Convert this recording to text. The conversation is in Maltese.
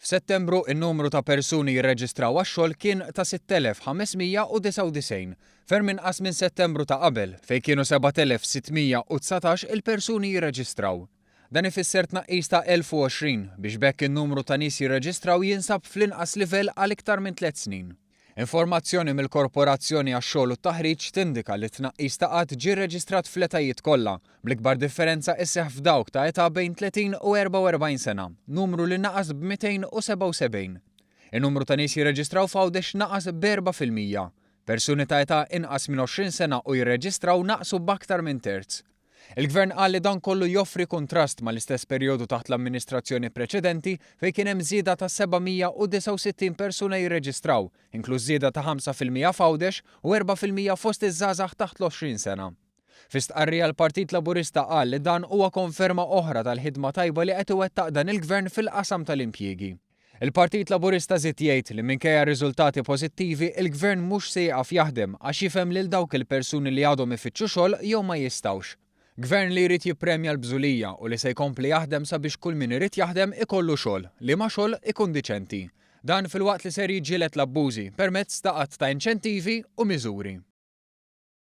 F'Settembru in-numru ta' persuni jirreġistraw għax-xogħol kien ta' 6,599, ferm inqas minn Settembru ta' qabel fejn kienu 7,619 il-persuni jirreġistraw. Dan ifisser tnaqqis ta' 1020 biex bekk in-numru ta' nies jirreġistraw jinsab fl-inqas livell għal iktar minn 3 snin. Informazzjoni mill-Korporazzjoni għax-xogħol u t-taħriġ tindika li tnaqqis ta' qatt ġie rreġistrat fl-etajiet kollha, bl-ikbar differenza isseħħ f'dawk ta' età bejn 30 u 44 sena, numru li naqas b'277. In-numru ta' nies jirreġistraw f'Għawdex naqas b'4%. Persuni ta' età inqas minn 20 sena u jirreġistraw naqsu b'aktar minn terz. Il-Gvern qal li dan kollu joffri kontrast mal-istess perjodu taħt l-amministrazzjoni preċedenti fejn kien hemm żieda ta' 769 persuna jirreġistraw, inkluż żieda ta' 5% f'Għawdex u 4% fost iż-żgħażagħ taħt l-20 sena. F'istqarrija l-Partit Laburista qal li dan huwa konferma oħra tal-ħidma tajba li qed iwettaq dan il-Gvern fil-qasam tal-impjiegi. Il-Partit Laburista żied jgħid li minkejja riżultati pożittivi il-Gvern mhux se jaqaf jaħdem għax jifhem lil dawk il-persuni li għadhom ifittxu xogħol jew ma jistgħux. Gvern li jrid jippremja l-bżulija u li se jkompli jaħdem sabiex kull min irid jaħdem ikollu xogħol, li ma xogħol ikun diċenti. Dan filwaqt li ser jiġġieled l-abbużi permezz ta' qatt ta' inċentivi u miżuri.